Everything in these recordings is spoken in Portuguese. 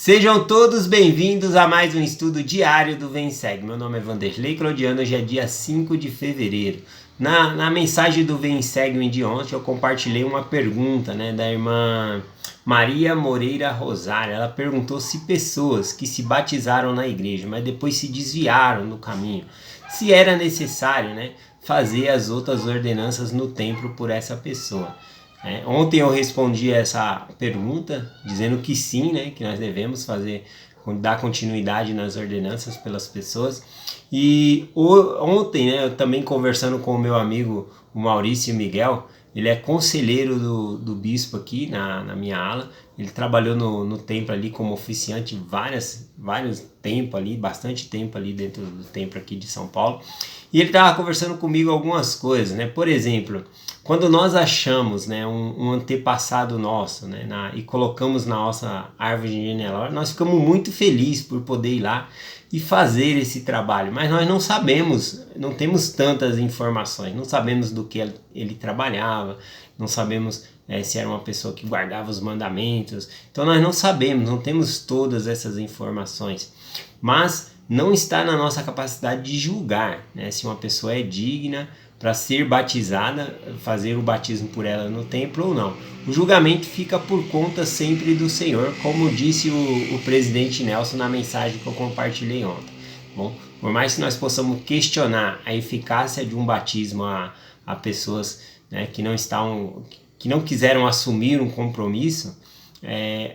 Sejam todos bem-vindos a mais um estudo diário do Vem Segue. Meu nome é Vanderlei Claudiano, hoje é dia 5 de fevereiro. Na mensagem do Vem Segue de ontem eu compartilhei uma pergunta da irmã Maria Moreira Rosário. Ela perguntou se pessoas que se batizaram na igreja, mas depois se desviaram do caminho, se era necessário fazer as outras ordenanças no templo por essa pessoa. Ontem eu respondi essa pergunta dizendo que sim, que nós devemos dar continuidade nas ordenanças pelas pessoas. E ontem, eu também conversando com o meu amigo, o Maurício Miguel, ele é conselheiro do bispo aqui na minha ala. Ele trabalhou no templo ali como oficiante vários tempos ali, bastante tempo ali dentro do templo aqui de São Paulo. E ele estava conversando comigo algumas coisas, Por exemplo, quando nós achamos um antepassado nosso e colocamos na nossa árvore genealógica, nós ficamos muito felizes por poder ir lá e fazer esse trabalho, mas nós não sabemos, não temos tantas informações, não sabemos do que ele trabalhava, não sabemos se era uma pessoa que guardava os mandamentos, então nós não sabemos, não temos todas essas informações, mas não está na nossa capacidade de julgar se uma pessoa é digna para ser batizada, fazer o batismo por ela no templo ou não. O julgamento fica por conta sempre do Senhor, como disse o presidente Nelson na mensagem que eu compartilhei ontem. Bom, por mais que nós possamos questionar a eficácia de um batismo a pessoas que não quiseram assumir um compromisso,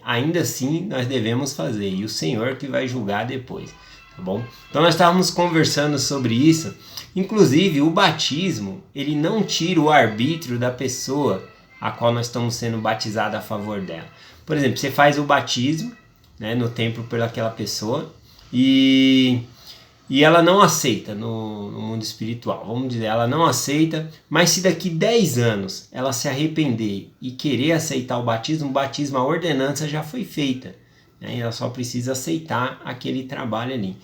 ainda assim nós devemos fazer, e o Senhor que vai julgar depois. Tá bom? Então nós estávamos conversando sobre isso. Inclusive o batismo, ele não tira o arbítrio da pessoa a qual nós estamos sendo batizados a favor dela. Por exemplo, você faz o batismo no templo pelaquela pessoa e ela não aceita no mundo espiritual, vamos dizer, ela não aceita, mas se daqui 10 anos ela se arrepender e querer aceitar o batismo, a ordenança já foi feita. Ela só precisa aceitar aquele trabalho ali.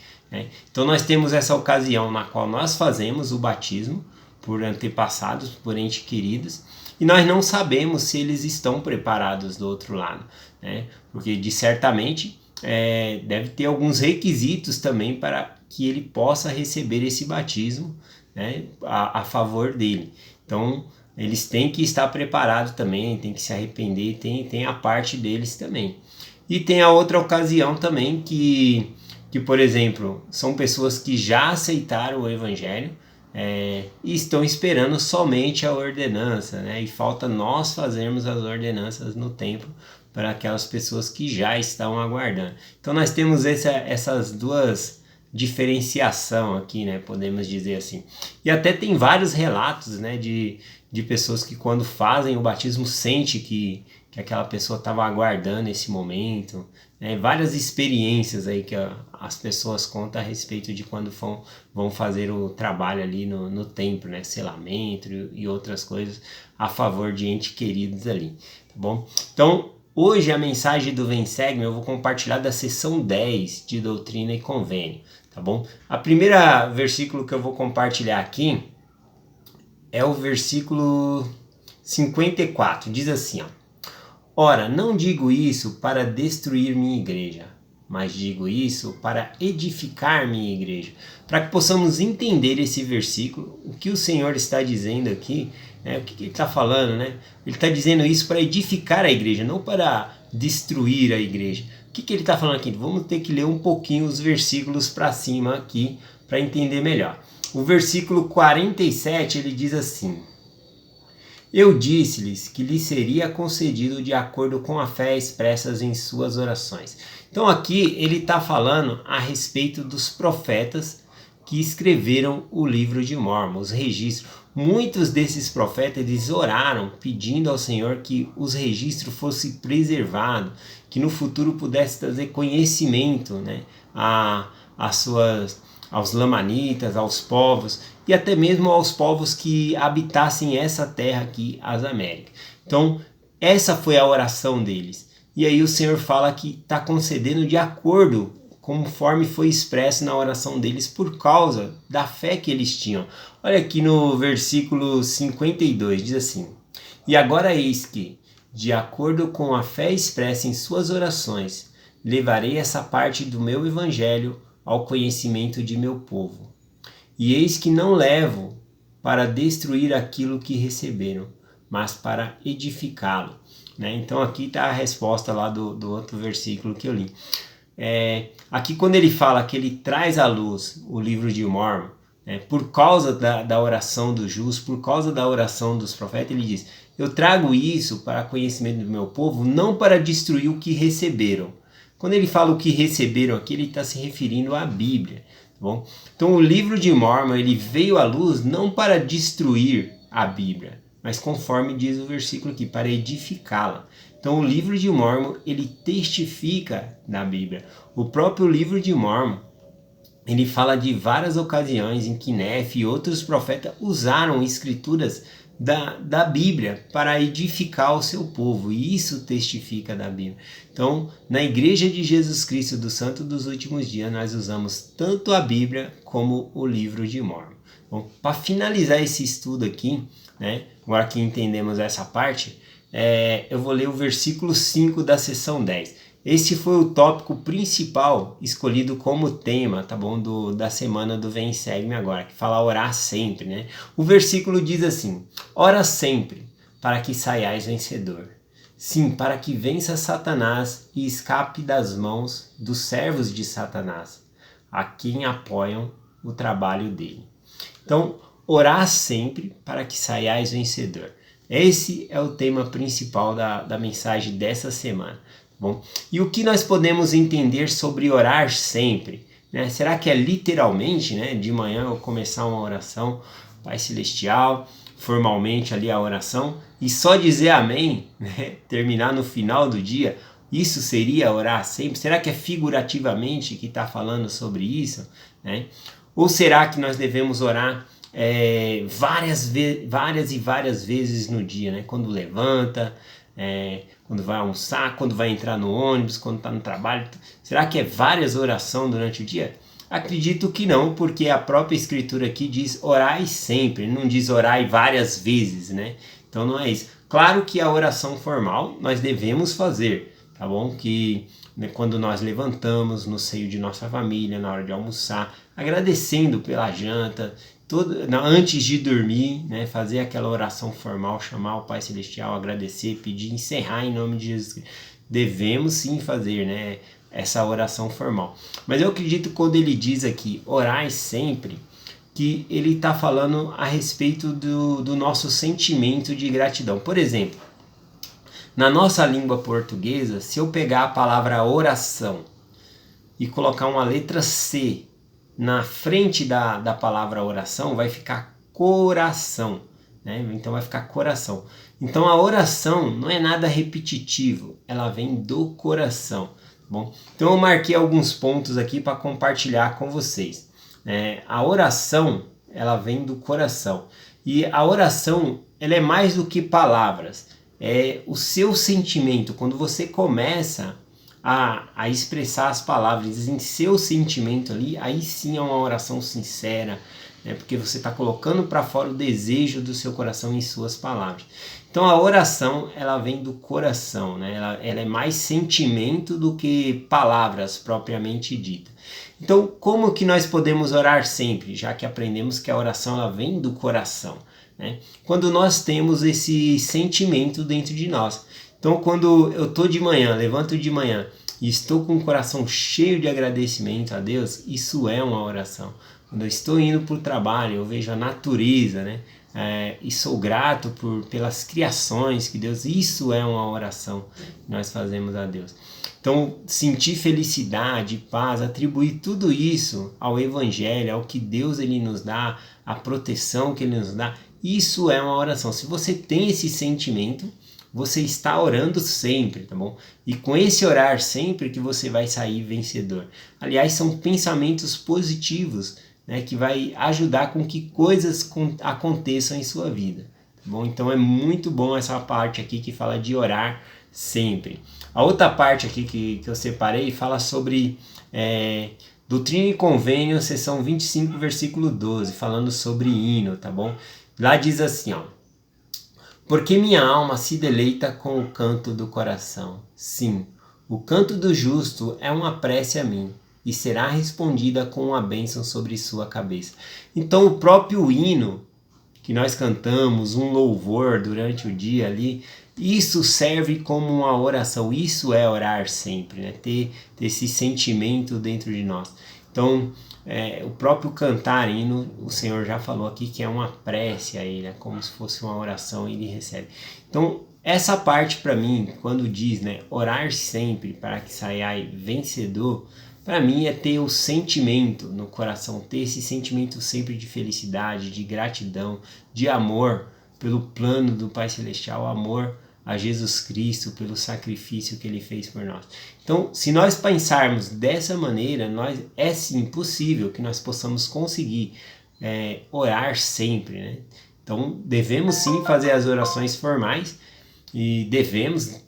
Então nós temos essa ocasião na qual nós fazemos o batismo por antepassados, por entes queridos, e nós não sabemos se eles estão preparados do outro lado, porque certamente deve ter alguns requisitos também para que ele possa receber esse batismo a favor dele. Então eles têm que estar preparados também, têm que se arrepender, tem a parte deles também. E tem a outra ocasião também que, por exemplo, são pessoas que já aceitaram o Evangelho e estão esperando somente a ordenança, e falta nós fazermos as ordenanças no templo para aquelas pessoas que já estão aguardando. Então nós temos essas duas diferenciação aqui, podemos dizer assim. E até tem vários relatos de pessoas que quando fazem o batismo sente que aquela pessoa estava aguardando esse momento, várias experiências aí que as pessoas contam a respeito de quando vão fazer o trabalho ali no templo, selamento e outras coisas a favor de entes queridos ali, tá bom? Então, hoje a mensagem do Vem Segue eu vou compartilhar da seção 10 de Doutrina e Convênio, tá bom? A primeira versículo que eu vou compartilhar aqui é o versículo 54, diz assim, Ora, não digo isso para destruir minha igreja, mas digo isso para edificar minha igreja. Para que possamos entender esse versículo, o que o Senhor está dizendo aqui, o que ele está falando, Ele está dizendo isso para edificar a igreja, não para destruir a igreja. O que ele está falando aqui? Vamos ter que ler um pouquinho os versículos para cima aqui, para entender melhor. O versículo 47, ele diz assim, Eu disse-lhes que lhes seria concedido de acordo com a fé expressas em suas orações. Então aqui ele está falando a respeito dos profetas que escreveram o livro de Mórmon, os registros. Muitos desses profetas eles oraram pedindo ao Senhor que os registros fossem preservados, que no futuro pudesse trazer conhecimento aos lamanitas, aos povos e até mesmo aos povos que habitassem essa terra aqui, as Américas. Então, essa foi a oração deles. E aí o Senhor fala que está concedendo de acordo conforme foi expresso na oração deles por causa da fé que eles tinham. Olha aqui no versículo 52, diz assim, E agora eis que, de acordo com a fé expressa em suas orações, levarei essa parte do meu evangelho ao conhecimento de meu povo. E eis que não levo para destruir aquilo que receberam, mas para edificá-lo. Né? Então aqui está a resposta lá do outro versículo que eu li. Aqui quando ele fala que ele traz à luz o livro de Mórmon, por causa da oração dos justos, por causa da oração dos profetas, ele diz: eu trago isso para conhecimento do meu povo, não para destruir o que receberam. Quando ele fala o que receberam aqui, ele está se referindo à Bíblia. Tá bom? Então o livro de Mórmon ele veio à luz não para destruir a Bíblia, mas conforme diz o versículo aqui, para edificá-la. Então o livro de Mórmon ele testifica na Bíblia. O próprio livro de Mórmon ele fala de várias ocasiões em que Nefe e outros profetas usaram escrituras da Bíblia para edificar o seu povo, e isso testifica da Bíblia. Então, na Igreja de Jesus Cristo do Santo dos Últimos Dias, nós usamos tanto a Bíblia como o livro de Mórmon. Bom, para finalizar esse estudo aqui, né, agora que entendemos essa parte, eu vou ler o versículo 5 da seção 10. Esse foi o tópico principal escolhido como tema, tá bom, da semana do Vem Segue-me Agora, que fala orar sempre, né? O versículo diz assim: ora sempre, para que saiais vencedor. Sim, para que vença Satanás e escape das mãos dos servos de Satanás, a quem apoiam o trabalho dele. Então, orar sempre para que saiais vencedor. Esse é o tema principal da mensagem dessa semana. Bom, e o que nós podemos entender sobre orar sempre? Né? Será que é literalmente, né, de manhã eu começar uma oração, Pai Celestial, formalmente ali a oração, e só dizer amém, né, terminar no final do dia? Isso seria orar sempre? Será que é figurativamente que está falando sobre isso? Né? Ou será que nós devemos orar várias e várias vezes no dia, né? Quando levanta, quando vai almoçar, quando vai entrar no ônibus, quando está no trabalho? Será que é várias orações durante o dia? Acredito que não, porque a própria escritura aqui diz orai sempre, não diz orai várias vezes, né? Então não é isso. Claro que a oração formal nós devemos fazer, tá bom? Que quando nós levantamos no seio de nossa família, na hora de almoçar, agradecendo pela janta, antes de dormir, né, fazer aquela oração formal, chamar o Pai Celestial, agradecer, pedir, encerrar em nome de Jesus Cristo. Devemos sim fazer, né, essa oração formal. Mas eu acredito que quando ele diz aqui, orai sempre, que ele está falando a respeito do nosso sentimento de gratidão. Por exemplo, na nossa língua portuguesa, se eu pegar a palavra oração e colocar uma letra C na frente da palavra oração, vai ficar coração, né? Então vai ficar coração. Então a oração não é nada repetitivo, ela vem do coração. Bom, então eu marquei alguns pontos aqui para compartilhar com vocês. A oração, ela vem do coração. E a oração, ela é mais do que palavras. É o seu sentimento. Quando você começa a expressar as palavras em seu sentimento ali, aí sim é uma oração sincera, né? Porque você está colocando para fora o desejo do seu coração em suas palavras. Então a oração, ela vem do coração, né? Ela é mais sentimento do que palavras propriamente ditas. Então como que nós podemos orar sempre, já que aprendemos que a oração ela vem do coração, né? Quando nós temos esse sentimento dentro de nós. Então quando eu estou de manhã, levanto de manhã e estou com o coração cheio de agradecimento a Deus, isso é uma oração. Quando eu estou indo para o trabalho, eu vejo a natureza, né? E sou grato pelas criações que Deus... Isso é uma oração que nós fazemos a Deus. Então, sentir felicidade, paz, atribuir tudo isso ao Evangelho, ao que Deus ele nos dá, a proteção que Ele nos dá, isso é uma oração. Se você tem esse sentimento, você está orando sempre, tá bom? E com esse orar sempre que você vai sair vencedor. Aliás, são pensamentos positivos, né, que vai ajudar com que coisas aconteçam em sua vida, tá bom? Então é muito bom essa parte aqui que fala de orar sempre. A outra parte aqui que eu separei fala sobre Doutrina e Convênio, seção 25, versículo 12, falando sobre hino, tá bom? Lá diz assim, ó: porque minha alma se deleita com o canto do coração. Sim, O canto do justo é uma prece a mim, e será respondida com uma bênção sobre sua cabeça. Então o próprio hino que nós cantamos, um louvor durante o dia ali, isso serve como uma oração, isso é orar sempre, né? Ter esse sentimento dentro de nós. Então, o próprio cantar hino, o Senhor já falou aqui que é uma prece a Ele, é como se fosse uma oração e Ele recebe. Então, essa parte para mim, quando diz, né, orar sempre para que saiai vencedor, para mim é ter o sentimento no coração, ter esse sentimento sempre de felicidade, de gratidão, de amor pelo plano do Pai Celestial, amor a Jesus Cristo, pelo sacrifício que Ele fez por nós. Então, se nós pensarmos dessa maneira, é sim possível que nós possamos conseguir orar sempre, né? Então, devemos sim fazer as orações formais, e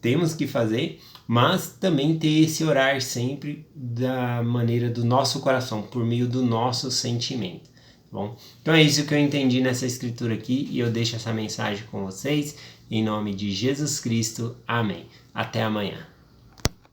temos que fazer, mas também ter esse orar sempre da maneira do nosso coração, por meio do nosso sentimento, tá bom? Então é isso que eu entendi nessa escritura aqui, e eu deixo essa mensagem com vocês, em nome de Jesus Cristo, amém. Até amanhã.